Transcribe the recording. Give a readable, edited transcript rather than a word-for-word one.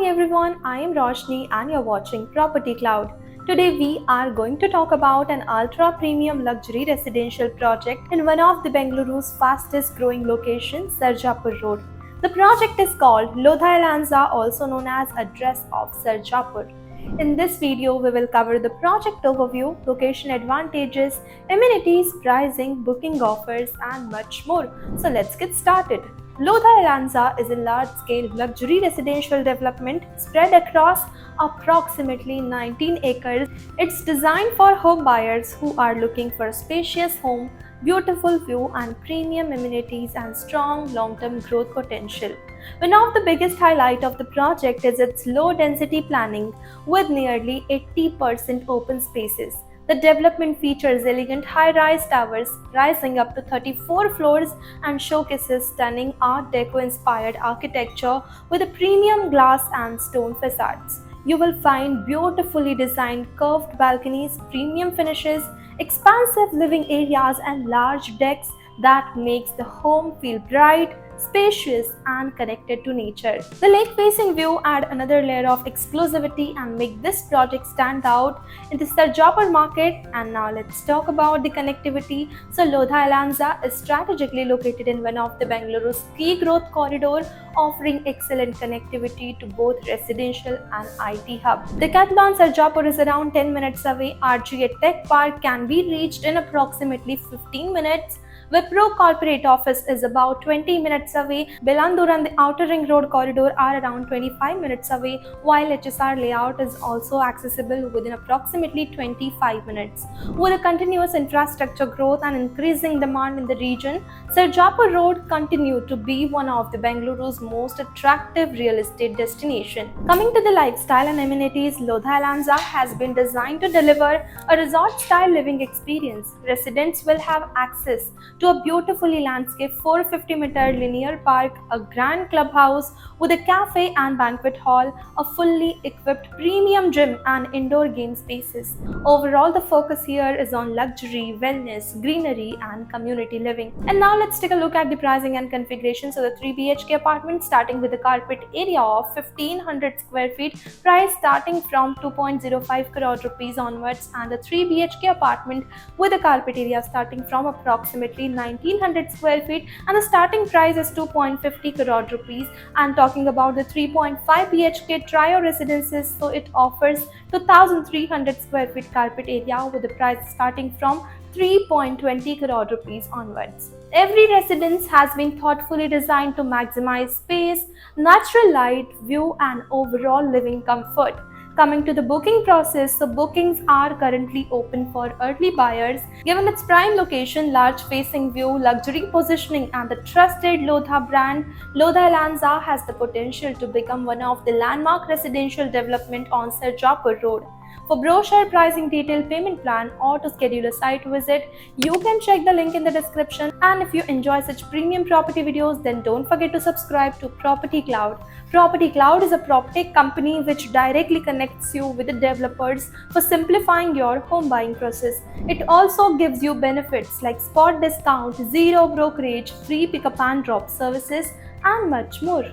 Hi everyone, I am Roshni and you're watching Property Cloud. Today we are going to talk about an ultra premium luxury residential project in one of the Bengaluru's fastest growing locations, Sarjapur Road. The project is called Lodha Elanza, also known as Address of Sarjapur. In this video, we will cover the project overview, location advantages, amenities, pricing, booking offers, and much more. So let's get started. Lodha Elanza is a large-scale luxury residential development spread across approximately 19 acres. It's designed for home buyers who are looking for a spacious home, beautiful view and premium amenities and strong long-term growth potential. One of the biggest highlights of the project is its low-density planning with nearly 80% open spaces. The development features elegant high-rise towers rising up to 34 floors and showcases stunning Art Deco-inspired architecture with a premium glass and stone facades. You will find beautifully designed curved balconies, premium finishes, expansive living areas and large decks that makes the home feel bright, spacious and connected to nature. The lake-facing view add another layer of exclusivity and make this project stand out in the Sarjapur market. And now let's talk about the connectivity. So Lodha Elanza is strategically located in one of the Bengaluru's key growth corridor, offering excellent connectivity to both residential and IT hub. Decathlon Sarjapur is around 10 minutes away. RGA Tech Park can be reached in approximately 15 minutes. Wipro Corporate Office is about 20 minutes away. Belandur and the Outer Ring Road corridor are around 25 minutes away, while HSR layout is also accessible within approximately 25 minutes. With a continuous infrastructure growth and increasing demand in the region, Sarjapur Road continued to be one of the Bengaluru's most attractive real estate destination. Coming to the lifestyle and amenities, Lodha Elanza has been designed to deliver a resort-style living experience. Residents will have access to a beautifully landscaped 450-meter linear park, a grand clubhouse with a cafe and banquet hall, a fully equipped premium gym and indoor game spaces. Overall, the focus here is on luxury, wellness, greenery and community living. And now let's take a look at the pricing and configuration. So the 3 BHK apartment starting with a carpet area of 1500 square feet, price starting from 2.05 crore rupees onwards, and the 3 BHK apartment with a carpet area starting from approximately 1900 square feet and the starting price is 2.50 crore rupees. And talking about the 3.5 BHK trio residences, so it offers 2300 square feet carpet area with the price starting from 3.20 crore rupees onwards. Every residence has been thoughtfully designed to maximize space, natural light, view and overall living comfort. Coming to the booking process, so bookings are currently open for early buyers. Given its prime location, large facing view, luxury positioning and the trusted Lodha brand, Lodha Elanza has the potential to become one of the landmark residential development on Sarjapur Road. For brochure, pricing, detailed payment plan or to schedule a site visit, you can check the link in the description. And if you enjoy such premium property videos, then don't forget to subscribe to Property Cloud. Property Cloud is a PropTech company which directly connects you with the developers for simplifying your home buying process. It also gives you benefits like spot discount, zero brokerage, free pickup and drop services and much more.